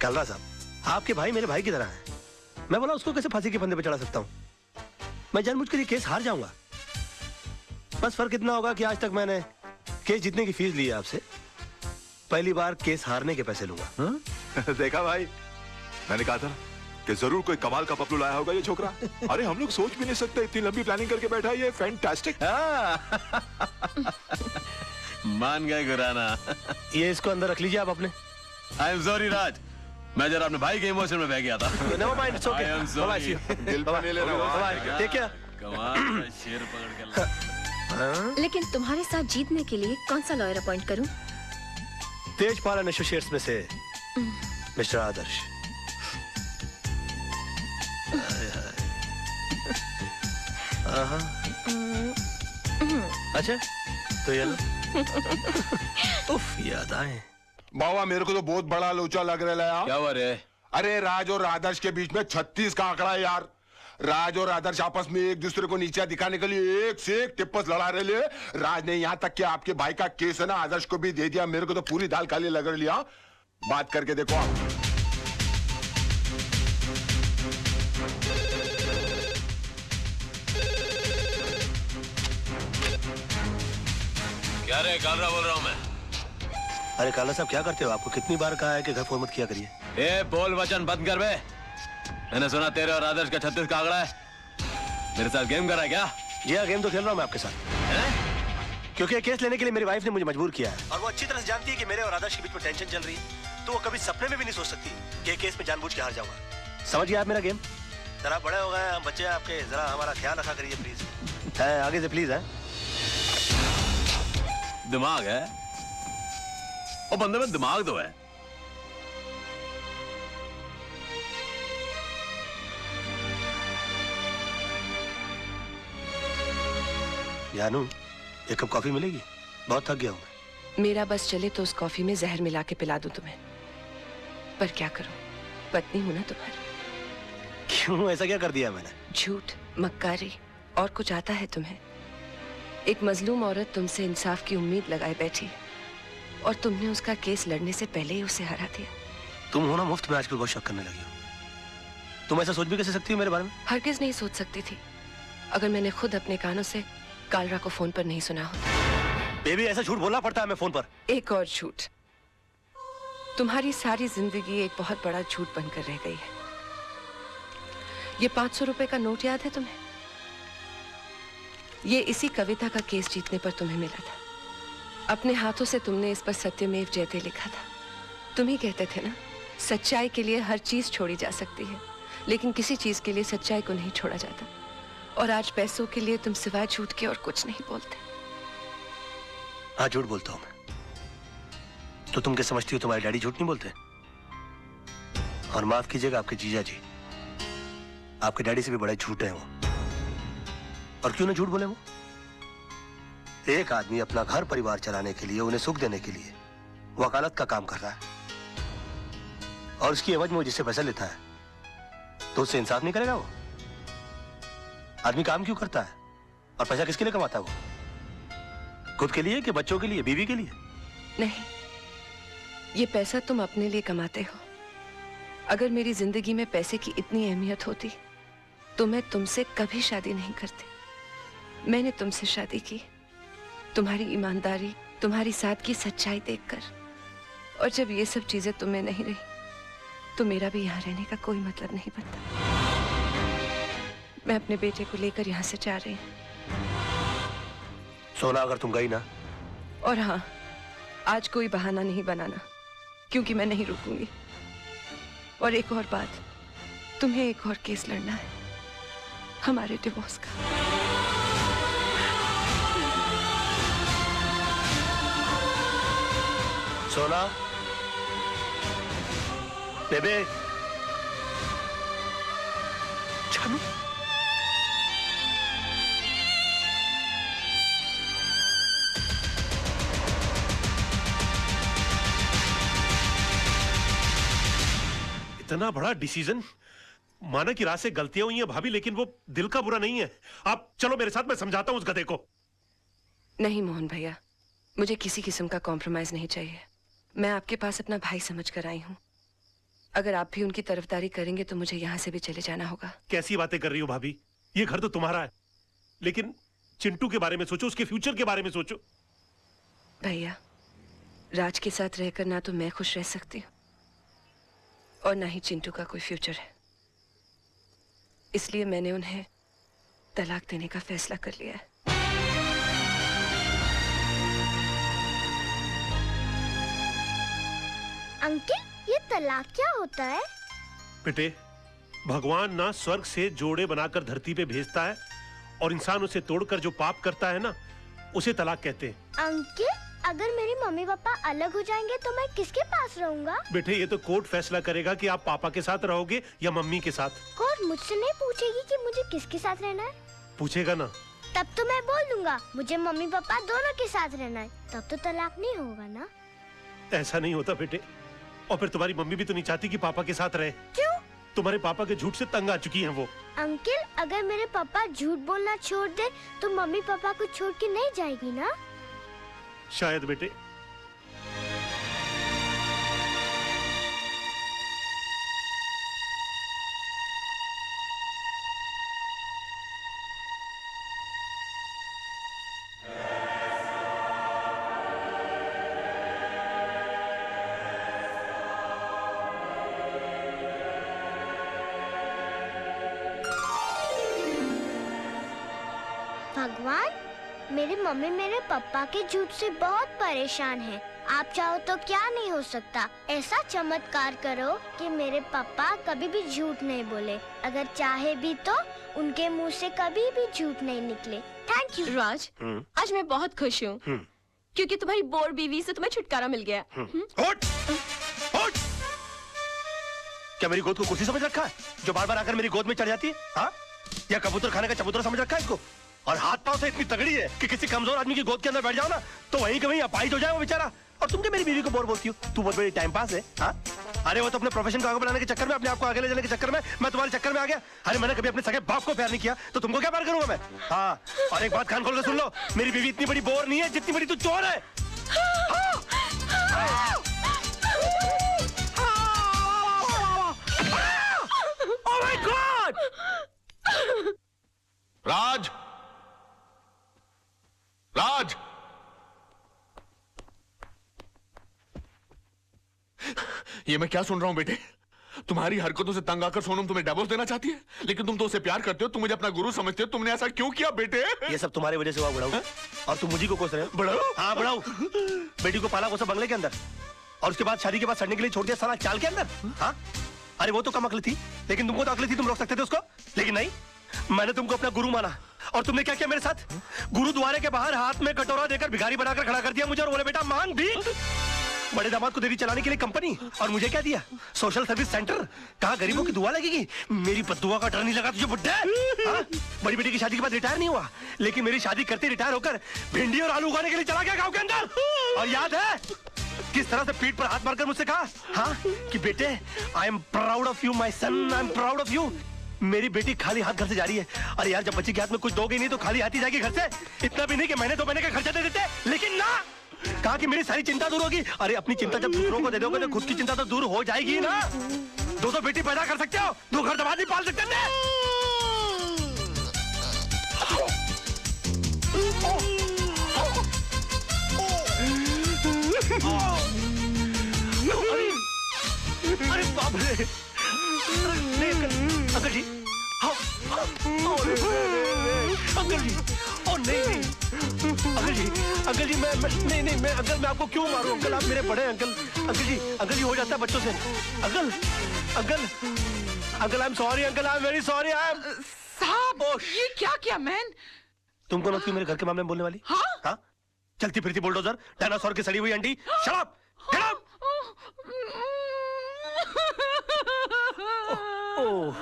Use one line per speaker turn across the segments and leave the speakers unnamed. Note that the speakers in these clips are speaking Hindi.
कलरा साहब, आपके भाई मेरे भाई की तरह हैं। मैं बोला उसको कैसे फांसी के फंदे पे चढ़ा सकता हूँ? मैं जानबूझ कर ये केस हार जाऊंगा। बस फर्क इतना होगा कि आज तक मैंने केस जीतने की फीस ली है आपसे, पहली बार केस हारने के पैसे लूंगा।
देखा भाई, मैंने कहा था कि जरूर कोई कमाल का पपलू लाया होगा ये छोकरा। अरे हम लोग सोच भी नहीं सकते, इतनी लंबी प्लानिंग करके बैठा है ये। फैंटास्टिक।
मान गए गुराना।
ये इसको अंदर रख लीजिए आप अपने।
आई एम सॉरी राज, मैं जरा अपने भाई के इमोशन में बह गया था।
Never mind, it's okay.
I am sorry।
दिल पे नहीं लेना।
Bye, take care.
कमाल का शेर पकड़ के ला।
लेकिन तुम्हारे साथ जीतने के लिए कौन सा लॉयर अपॉइंट करूं?
तेजपाल एंड एसोसिएट्स में से मिस्टर आदर्श। अच्छा तो ये लो। उफ, याद आए।
बाबा मेरे को तो बहुत बड़ा लोचा लग रहा है यार।
क्या हुआ रे?
अरे राज और आदर्श के बीच में 36 का आंकड़ा है यार। राज और आदर्श आपस में एक दूसरे को नीचा दिखाने के लिए एक से एक टिप्पस लड़ा रहे। राज ने यहाँ तक कि आपके भाई का केस है ना आदर्श को भी दे दिया। मेरे को तो पूरी दाल काली लग रही है। बात करके देखो आप।
क्या रे कालरा बोल रहा हूँ मैं।
अरे काला साहब क्या करते हो? आपको कितनी बार कहा है कि घर फोन मत किया करिए।
ए बोल वचन बंद कर बे। मैंने सुना तेरे और आदर्श का 36 का आंकड़ा है। मेरे साथ गेम करा है क्या?
जी हाँ, गेम तो खेल रहा हूँ मैं आपके साथ। क्योंकि केस लेने के लिए मेरी वाइफ ने मुझे मजबूर किया है और वो अच्छी तरह से जानती है कि मेरे और आदर्श के बीच में टेंशन चल रही है। तो वो कभी सपने में भी नहीं सोच सकती कि केस में जानबूझ के हार जाऊंगा। समझ गया आप मेरा गेम? जरा बड़े हो गए हम बच्चे आपके, जरा हमारा ख्याल रखा करिए प्लीज। है आगे से प्लीज है।
दिमाग है और बंदे में दिमाग तो है।
जानू, एक कप कॉफी मिलेगी? बहुत थक गया हूं मैं।
मेरा बस चले तो उस कॉफी में जहर मिला के पिला दूं तुम्हें, पर क्या करूं, पत्नी हूं ना तुम्हारी।
क्यों, ऐसा क्या कर दिया मैंने?
झूठ, मक्कारी और कुछ आता है तुम्हें? एक मजलूम औरत तुमसे इंसाफ की उम्मीद लगाए बैठी है और तुमने उसका केस लड़ने से पहले ही उसे हरा दिया।
तुम हो ना मुफ्त में आजकल बहुत शक करने लगी हो। तुम ऐसा सोच भी कैसे सकती हो मेरे बारे में?
हरगिज नहीं सोच सकती थी अगर मैंने खुद अपने कानों से कालरा को फोन पर नहीं सुना होता।
बेबी, ऐसा झूठ बोलना पड़ता है हमें फोन पर।
एक और झूठ। तुम्हारी सारी जिंदगी एक बहुत बड़ा झूठ बनकर रह गई है। ये 500 रुपए का नोट याद है तुम्हें? ये इसी कविता का केस जीतने पर तुम्हें मिला था। अपने हाथों से तुमने इस पर सत्यमेव जयते लिखा था। तुम ही कहते थे ना, सच्चाई के लिए हर चीज छोड़ी जा सकती है, लेकिन किसी चीज के लिए सच्चाई को नहीं छोड़ा जाता। और आज पैसों के लिए तुम सिवाय झूठ के और कुछ नहीं बोलते।
हाँ, झूठ बोलता हूं मैं। तो तुम क्या समझती हो तुम्हारे डैडी झूठ नहीं बोलते? और माफ कीजिएगा आपके जीजा जी, आपके डैडी से भी बड़े झूठे हैं वो। और क्यों ना झूठ बोले वो? एक आदमी अपना घर परिवार चलाने के लिए, उन्हें सुख देने के लिए वकालत का काम कर रहा है और उसकी एवज में वो जिससे पैसा लेता है तो उससे इंसाफ नहीं करेगा वो? आदमी काम क्यों करता है और पैसा किसके लिए कमाता है वो? खुद के लिए कि बच्चों के लिए, बीवी के लिए?
नहीं, ये पैसा तुम अपने लिए कमाते हो। अगर मेरी जिंदगी में पैसे की इतनी अहमियत होती तो मैं तुमसे कभी शादी नहीं करती। मैंने तुमसे शादी की तुम्हारी ईमानदारी, तुम्हारी सादगी, सच्चाई देखकर। और जब ये सब चीजें तुम्हें नहीं रही तो मेरा भी यहाँ रहने का कोई मतलब नहीं बनता। मैं अपने बेटे को लेकर यहाँ से जा रही हूँ।
सोना, अगर तुम गई ना।
और हाँ, आज कोई बहाना नहीं बनाना, क्योंकि मैं नहीं रुकूंगी। और एक और बात, तुम्हें एक और केस लड़ना है, हमारे डिवोर्स का।
सोना, बेबे, जानू,
इतना बड़ा डिसीजन। माना कि रात से गलतियां हुई हैं भाभी, लेकिन वो दिल का बुरा नहीं है। आप चलो मेरे साथ, मैं समझाता हूं उस गधे को।
नहीं मोहन भैया, मुझे किसी किस्म का कॉम्प्रोमाइज नहीं चाहिए। मैं आपके पास अपना भाई समझ कर आई हूं। अगर आप भी उनकी तरफदारी करेंगे तो मुझे यहाँ से भी चले जाना होगा।
कैसी बातें कर रही हो भाभी? ये घर तो तुम्हारा है, लेकिन चिंटू के बारे में सोचो, उसके फ्यूचर के बारे में सोचो।
भैया, राज के साथ रहकर ना तो मैं खुश रह सकती हूँ और ना ही चिंटू का कोई फ्यूचर है। इसलिए मैंने उन्हें तलाक देने का फैसला कर लिया है।
अंकल, ये तलाक क्या होता है?
बेटे, भगवान ना स्वर्ग से जोड़े बनाकर धरती पे भेजता है और इंसान उसे तोड़कर जो पाप करता है ना, उसे तलाक कहते हैं।
अंकल, अगर मेरी मम्मी पापा अलग हो जाएंगे तो मैं किसके पास रहूंगा?
बेटे, ये तो कोर्ट फैसला करेगा कि आप पापा के साथ रहोगे या मम्मी के साथ।
कोर्ट मुझसे नहीं पूछेगी कि मुझे किसके साथ रहना है?
पूछेगा ना।
तब तो मैं बोल दूंगा मुझे मम्मी पापा दोनों के साथ रहना है, तब तो तलाक नहीं होगा ना?
ऐसा नहीं होता बेटे, और फिर तुम्हारी मम्मी भी तो नहीं चाहती कि पापा के साथ रहे।
क्यों?
तुम्हारे पापा के झूठ से तंग आ चुकी हैं वो।
अंकल, अगर मेरे पापा झूठ बोलना छोड़ दे तो मम्मी पापा को छोड़ के नहीं जाएगी ना?
शायद बेटे।
भगवान, मेरी मम्मी मेरे पापा के झूठ से बहुत परेशान है। आप चाहो तो क्या नहीं हो सकता, ऐसा चमत्कार करो कि मेरे पापा कभी भी झूठ नहीं बोले। अगर चाहे भी तो उनके मुंह से कभी भी झूठ नहीं निकले। Thank you.
राज, आज मैं बहुत खुश हूँ क्योंकि तुम्हारी बोर बीवी से तुम्हें छुटकारा मिल गया।
उठ! उठ! क्या मेरी गोद को कुर्सी समझ रखा है जो बार बार आकर मेरी गोद में चढ़ जाती है? हाँ? या कबूतर खाने का चबूतरा समझ रखा है इसको? और हाथ पांव से इतनी तगड़ी है कि किसी कमजोर आदमी की गोद के अंदर बैठ जाओ ना तो वहीं के वहीं अपाहिज हो जाए वो बेचारा। और तुम क्या मेरी बीवी को बोर बोलती हो? तू बहुत बड़ी टाइम पास है। हाँ? अरे वो तो अपने प्रोफेशन को आगे बढ़ाने के चक्कर में, अपने आप को आगे ले जाने के चक्कर में मैं तुम्हारे चक्कर में आ गया। अरे मैंने कभी अपने सगे बाप को प्यार नहीं किया तो तुमको क्या प्यार करूंगा मैं? हाँ, और एक बात कान खोल कर सुन लो, मेरी बीवी इतनी बड़ी बोर नहीं है जितनी बड़ी तू चोर है।
Oh my God! राज! राज! ये मैं क्या सुन रहा हूं बेटे? तुम्हारी हरकतों से तंग आकर सोनम तुम्हें डिवोर्स देना चाहती है, लेकिन तुम तो उसे प्यार करते हो, तुम मुझे अपना गुरु समझते हो। तुमने ऐसा क्यों किया बेटे?
ये सब तुम्हारी वजह से हुआ बड़ाऊ। और तुम मुझे को कोस रहे हो।
बड़ाऊ?
हाँ बड़ाऊ। बेटी को पाला कोसा बंगले के अंदर और उसके बाद शादी के बाद सड़ने के लिए छोड़ दिया साला चाल के अंदर। हाँ? अरे वो तो कम अकल थी, लेकिन तुमको तो अकल थी, तुम रोक सकते थे उसको। लेकिन नहीं, मैंने तुमको अपना गुरु माना और तुमने क्या किया मेरे साथ? गुरुद्वारे के बाहर हाथ में कटोरा देकर भिखारी बनाकर खड़ा कर दिया मुझे और बोले बेटा मांग भी। बड़े दामाद को देवी चलाने के लिए कंपनी, और मुझे क्या दिया? Social service centre. कहाँ गरीबों की दुआ लगेगी? मेरी बद्दुआ का डर नहीं लगा तुझे बुड्ढे? हाँ? बड़ी बेटी की शादी के बाद रिटायर नहीं हुआ, लेकिन मेरी शादी करते रिटायर होकर भिंडी और आलू उगाने के लिए चला गया गाँव के अंदर। और याद है किस तरह से पीठ पर हाथ मारकर मुझसे कहा, हाँ, कि बेटे I am proud of you my son, I am proud of you. मेरी बेटी खाली हाथ घर से जा रही है। अरे यार, जब बच्ची के हाथ में कुछ दोगे नहीं तो खाली हाथ ही जाएगी घर से। इतना भी नहीं कि महीने 2 महीने का खर्चा दे देते, लेकिन ना, कहा कि मेरी सारी चिंता दूर होगी। अरे अपनी चिंता जब दूसरों को दे दोगे तो खुद की चिंता तो दूर हो जाएगी ना। 2 बेटी पैदा कर सकते हो, 2 घर दमाद नहीं पाल सकते ना। अरे बाप रे! अंकल जी, अंकल जी, ओ नहीं, अंकल जी, मैं अंकल, मैं आपको क्यों मारूं? अंकल, आप मेरे बड़े अंकल जी हो जाता है बच्चों से। Uncle I am sorry, uncle I am very sorry.
साहब, ये क्या किया मैन?
तुम कौन होती हो मेरे घर के मामले में बोलने वाली? हाँ? चलती फिरती बुलडोजर, डायनासोर की सड़ी हुई अंडी। Shut up! Get out! Oh,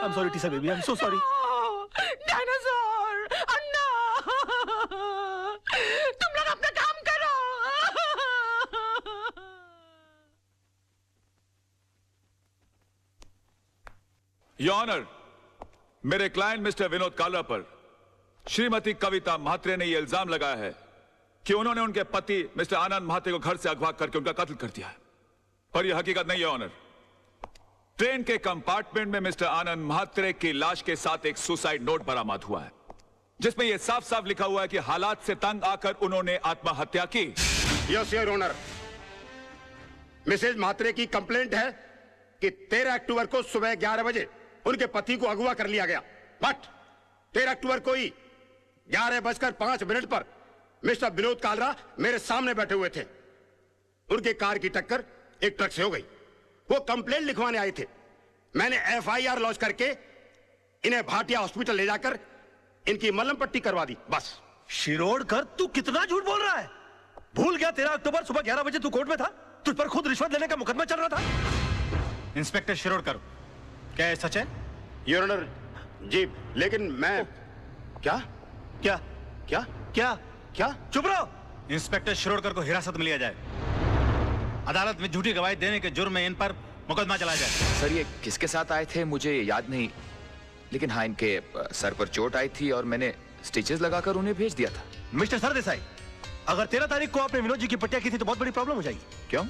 I'm sorry, Tisa baby. I'm so sorry.
Dinosaur, Anna, तुम लोग अपना काम करो।
योर ऑनर, मेरे क्लाइंट मिस्टर विनोद कालरा पर श्रीमती कविता म्हात्रे ने यह इल्जाम लगाया है कि उन्होंने उनके पति मिस्टर आनंद म्हात्रे को घर से अगवा करके उनका कत्ल कर दिया है।
और यह हकीकत नहीं है ऑनर। ट्रेन के कंपार्टमेंट में मिस्टर आनंद म्हात्रे की लाश के साथ एक सुसाइड नोट बरामद हुआ है, जिसमें यह साफ साफ लिखा हुआ है कि हालात से तंग आकर उन्होंने आत्महत्या की।
Yes your honour. Mrs Mhatre की कंप्लेंट है कि 13 अक्टूबर को सुबह 11 बजे उनके पति को अगवा कर लिया गया, बट 13 अक्टूबर को ही 11:05 पर मिस्टर विनोद कालरा मेरे सामने बैठे हुए थे। उनकी कार की टक्कर एक ट्रक से हो गई। वो कंप्लेंट लिखवाने आए थे। मैंने FIR लॉन्च करके इन्हें भाटिया हॉस्पिटल ले जाकर इनकी मलहम पट्टी करवा दी, बस।
शिरोडकर, तू कितना झूठ बोल रहा है? भूल गया 13 अक्टूबर सुबह 11 बजे तू कोर्ट में था? तुझ पर खुद रिश्वत लेने का मुकदमा चल रहा था।
इंस्पेक्टर शिरोडकर, क्या ये सच है?
योर ऑनर जी, लेकिन मैं क्या
क्या
क्या
क्या
क्या
चुप रहो।
इंस्पेक्टर शिरोडकर को हिरासत में लिया जाए। अदालत में झूठी गवाही देने के जुर्म में इन पर मुकदमा चलाया जाए।
सर, ये किसके साथ आए थे मुझे याद नहीं, लेकिन हाँ, इनके सर पर चोट आई थी और मैंने स्टिचेस लगाकर उन्हें भेज दिया था।
मिस्टर सरदेसाई, अगर 13 तारीख को आपने विनोद जी की पट्टिया की थी तो बहुत बड़ी प्रॉब्लम हो जाएगी।
क्यों?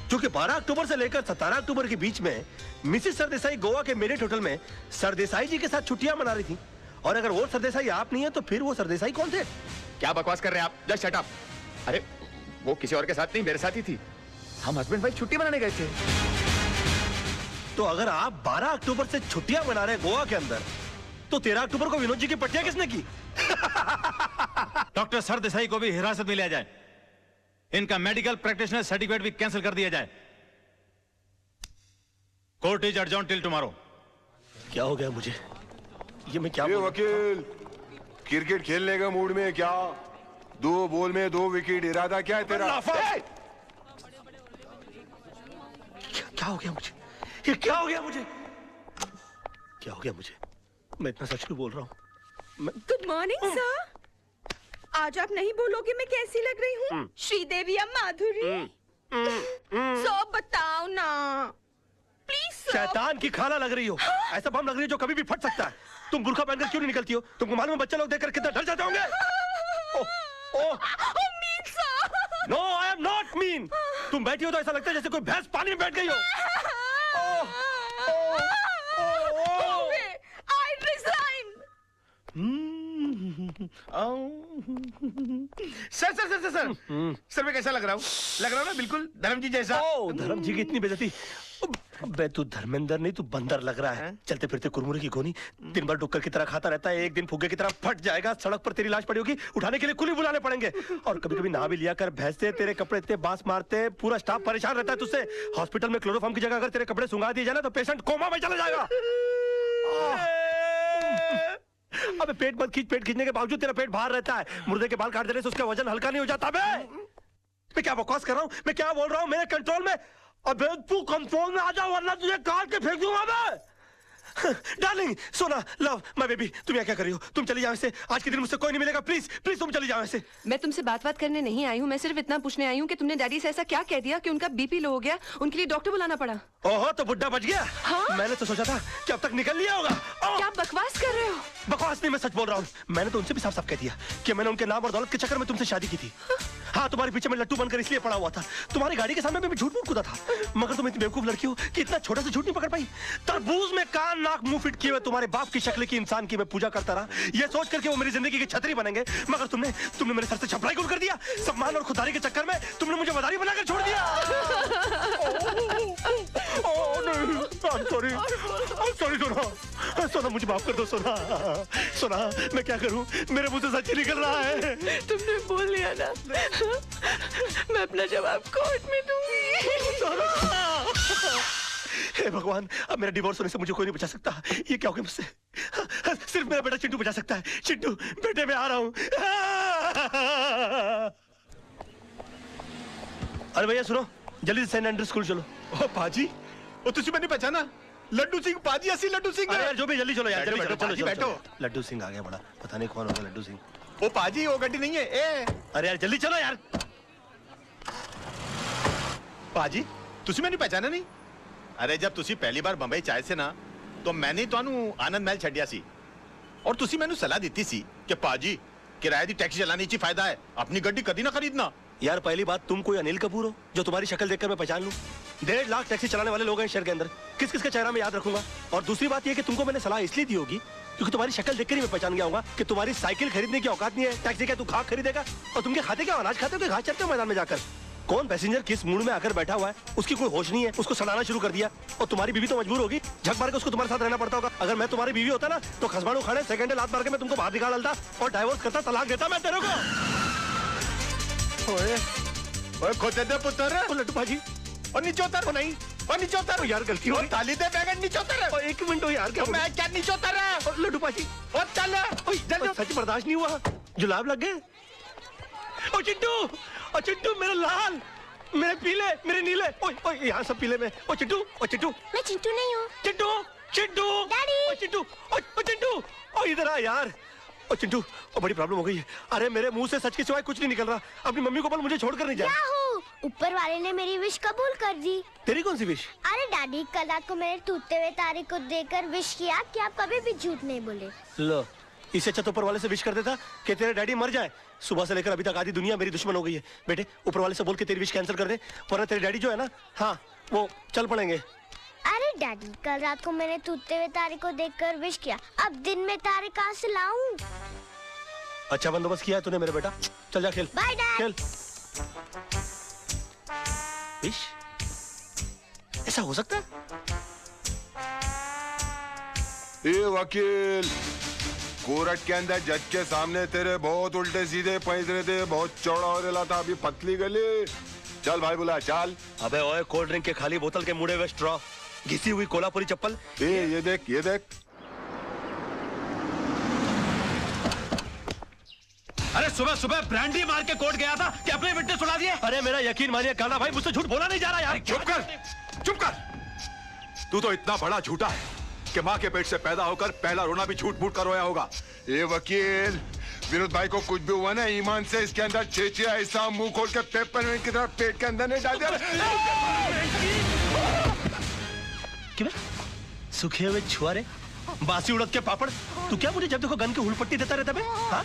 क्योंकि 12 अक्टूबर से लेकर 17 अक्टूबर के बीच में मिसेस सरदेसाई गोवा के मेरिट होटल में सरदेसाई जी के साथ छुट्टियां मना रही थी। और अगर वो सरदेसाई आप नहीं है तो फिर वो सरदेसाई कौन थे?
क्या बकवास कर रहे हैं आप? Just shut up. अरे वो किसी और के साथ नहीं, मेरे साथ ही थी। हम हस्बैंड वाइफ छुट्टी मनाने गए थे।
तो अगर आप 12 अक्टूबर से छुट्टियां मना रहे हैं गोवा के अंदर, तो 13 अक्टूबर को विनोद जी की पट्टियां किसने की?
डॉक्टर सरदेसाई को भी हिरासत में लिया जाए। इनका मेडिकल प्रैक्टिशनर सर्टिफिकेट भी कैंसिल कर दिया जाए। Court is adjourned till tomorrow.
क्या हो गया मुझे? ये मैं क्या
वकील, क्रिकेट खेलने का मूड में क्या? 2 बॉल में 2 विकेट, इरादा क्या है तेरा?
क्या हो गया मुझे? ये क्या हो गया मुझे? क्या हो गया मुझे? मैं इतना सच क्यों बोल रहा हूँ?
Good morning sir. आज आप नहीं बोलोगे मैं कैसी लग रही हूँ? श्रीदेवी या माधुरी? सब बताओ ना प्लीज।
शैतान की खाला लग रही हो। ऐसा बम लग रही है जो कभी भी फट सकता है। तुम बुर्का पहनकर क्यों नहीं निकलती हो? तुमको मालूम है बच्चे लोग देखकर कितना डर जाते होंगे? No, I am not mean. तुम बैठी हो तो ऐसा लगता है जैसे कोई भैंस पानी में बैठ गई हो।
I resign.
Sir sir sir sir sir मैं कैसा लग रहा हूँ? लग रहा हूँ ना बिल्कुल धर्म जी जैसा।
धर्म जी की इतनी बेइज्जती। बे तू धर्मेंद्र नहीं, तू बंदर लग रहा है। चलते फिरते कुरमुरे की गोनी, दिन भर डुक्कर की तरह खाता रहता है। एक दिन फुग्गे की तरह फट जाएगा। सड़क पर तेरी लाश पड़ी होगी, उठाने के लिए कुली बुलाने पड़ेंगे। और कभी कभी नहा भी लिया कर। भैंसे तेरे कपड़े इतने बांस मारते हैं, पूरा स्टाफ परेशान रहता है तुझसे। हॉस्पिटल में क्लोरोफॉर्म की जगह अगर तेरे कपड़े सुंगा दिए जाए ना तो पेशेंट कोमा में चला जाएगा। अबे पेट मत खींच। पेट खींचने के बावजूद तेरा पेट बाहर रहता है। मुर्दे के बाल काट देने से उसका वजन हल्का नहीं हो जाता। मैं क्या बकवास कर रहा हूँ? मैं क्या बोल रहा हूँ? मेरे कंट्रोल में। अबे तू कंट्रोल में आ जा वरना तुझे काट के फेंक दूंगा मैं। डार्लिंग, सोना, लव, माय बेबी, तुम यहाँ क्या कर रही हो? तुम चली जाओ ऐसे। आज के दिन मुझसे कोई नहीं मिलेगा। प्लीज प्लीज तुम चली जाओ ऐसे।
मैं तुमसे बात करने नहीं आई हूँ। मैं सिर्फ इतना पूछने आई हूँ कि तुमने डैडी से ऐसा क्या कह दिया कि उनका BP लो हो गया, उनके लिए डॉक्टर बुलाना पड़ा?
ओहो, तो बुड्ढा बच गया। हाँ? मैंने तो सोचा था कि अब तक निकल लिया होगा।
क्या बकवास कर रहे हो?
बकवास नहीं, मैं सच बोल रहा हूँ। मैंने तो उनसे भी साफ साफ कह दिया कि मैंने उनके नाम और दौलत के चक्कर में तुमसे शादी की थी। हाँ, तुम्हारे पीछे मैं लट्टू बनकर इसलिए पड़ा हुआ था। तुम्हारी गाड़ी के सामने मैं झूठ मूठ कूदा था। मगर तुम इतनी बेवकूफ लड़की हो कि इतना छोटा सा झूठ नहीं पकड़ पाई। तरबूज में कान नाक मुंह फिट किए हुए तुम्हारे बाप की शक्ल की इंसान की मैं पूजा करता रहा, ये सोच करके वो मेरी जिंदगी की छतरी बनेंगे। मगर तुमने मेरे सर से छपलाई गुल कर दिया। सम्मान और खुदारी के चक्कर में तुमने मुझे मदारी बनाकर छोड़ दिया। सॉरी सोना, सोना मुझे माफ कर दो सोना। सोना, मैं क्या करूं? मेरे मुंह से सच ही निकल रहा है।
तुमने बोल लिया ना, मैं अपना जवाब कोर्ट में दूंगी।
हे भगवान, अब मेरा डिवोर्स होने से मुझे कोई नहीं बचा सकता। ये क्या हो गया मुझसे? सिर्फ मेरा बेटा चिंटू बचा सकता है। चिंटू बेटे, मैं आ रहा हूं। अरे भैया सुनो, जल्दी से सेंट एंड्रयूज स्कूल चलो।
ओ पाजी, ओ तुझे मैंने पहचाना? लड्डू सिंह पाजी, असली लड्डू सिंह।
अरे यार जो भी, जल्दी चलो यार, जल्दी चलो।
चलो बैठो।
लड्डू सिंह आ गया बड़ा, पता नहीं कौन होगा लड्डू सिंह।
ओ पाजी, वो गड्डी नहीं है। ए
अरे यार जल्दी चलो यार।
पाजी, तुझे मैंने पहचाना नहीं? अरे जब तुसी पहली बार बंबई चाहे से ना, तो मैंने ਤੁਹਾਨੂੰ आनंद महल ਛੱਡਿਆ ਸੀ। और तुसी मैंने सलाह दी सी कि पाजी किराए दी टैक्सी चलाने ची फायदा है, अपनी गड्डी कभी ना खरीदना।
यार पहली बात, तुम कोई अनिल कपूर हो जो तुम्हारी शक्ल देखकर मैं पहचान लूं? 1.5 लाख टैक्सी चलाने वाले लोग हैं शहर के अंदर, किस किस का चेहरा मैं याद रखूंगा। और दूसरी बात यह कि तुमको मैंने सलाह इसलिए दी होगी क्योंकि तुम्हारी शक्ल देखकर ही मैं पहचान गया होगा कि तुम्हारी साइकिल खरीदने की औकात नहीं है। टैक्सी क्या तू घास खरीदेगा? और तुम क्या खाते, क्या अनाज खाते हो कि घास चरते हो मैदान में जाकर? कौन पैसेंजर किस मूड में आकर बैठा हुआ है उसकी कोई होश नहीं है, उसको सड़ाना शुरू कर दिया। और तुम्हारी बीवी तो मजबूर होगी, झक मार के उसको तुम्हारे साथ रहना पड़ता होगा। अगर मैं तुम्हारी बीवी होता ना तो खसबाड़ू खाने सेकंड लात मार के मैं तुमको बाहर निकाल डालता और डाइवोर्स करता, तलाक देता मैं तेरे को।
ओए खोते दे पुत्र,
लड्डू भाजी
और नीचे उतर।
नहीं
और नीचे उतर
यार, गलती हो गई।
ताली दे बैगन, नीचे उतर।
एक मिनट हो यार, क्या
मैं क्या नीचे उतर रहा है?
लड्डू भाजी
और चल
जल्दी, सच बर्दाश्त नहीं हुआ, जुलाब लग गए। ओ चिंटू, ओ चिंटू, मेरे लाल, मेरे पीले, मेरे नीले, ओए यहाँ सब पीले में। ओ चिंटू, ओ चिंटू।
मैं चिंटू नहीं हूँ।
चिंटू, चिंटू,
डैडी।
ओ चिंटू, ओ चिंटू, ओ इधर आ यार। ओ चिंटू, ओ बड़ी प्रॉब्लम हो गई है। अरे मेरे मुंह से सच के सिवाय कुछ नहीं निकल रहा। अपनी मम्मी को बोल मुझे छोड़कर नहीं जाए।
ऊपर वाले ने मेरी विश कबूल कर दी।
तेरी कौन सी विश?
अरे डैडी, कल रात को मैंने टूटते हुए तारे को देखकर विश किया कि आप कभी भी झूठ नहीं बोले।
लो, इससे अच्छा तो ऊपर वाले से विश कर देता कि तेरे डैडी मर जाए। सुबह से लेकर अभी तक आधी दुनिया मेरी दुश्मन हो गई है। बेटे ऊपर वाले से बोल के तेरी विश कैंसिल कर दे, वरना तेरे डैडी जो है ना, हाँ वो चल पड़ेंगे।
अरे डैडी, कल रात को मैंने टूटते हुए तारे को देखकर विश किया, अब दिन में तारे कहाँ से लाऊं?
अच्छा बंदोबस्त किया है तूने मेरे बेटा, चल जा खेल।
Bye dad.
खेल। विश? ऐसा हो सकता है?
ए वकील, कोर्ट के अंदर जज के सामने तेरे बहुत उल्टे सीधे पैंतरे थे, बहुत चौड़ा हो रहा था, अभी पतली गली। चल भाई बुला, चल।
अबे ओए, कोल्ड ड्रिंक के खाली बोतल के मुड़े हुए स्ट्रॉ, घिसी हुई कोल्हापुरी चप्पल।
ये देख, ये देख।
अरे सुबह सुबह ब्रांडी मार के कोर्ट गया था कि अपने विटनेस सुना दिए।
अरे मेरा यकीन मानिए काना भाई, मुझसे झूठ बोला नहीं जा रहा यार।
चुप कर, चुप कर। तू तो इतना बड़ा झूठा है कि माँ के पेट से पैदा होकर पहला रोना भी झूठ मूठ कर रोया होगा।
ये वकील, विनोद भाई को कुछ भी हुआ ना, ईमान से इसके अंदर छेछे ऐसा मुंह खोल के पेपरमेंट की तरह पेट के अंदर नहीं डाल दिया।
क्यों? सूखे हुए छुआरे, बासी उड़द के पापड़, तू क्या मुझे जब देखो गन की हुलपट्टी देता रहता बे? हाँ?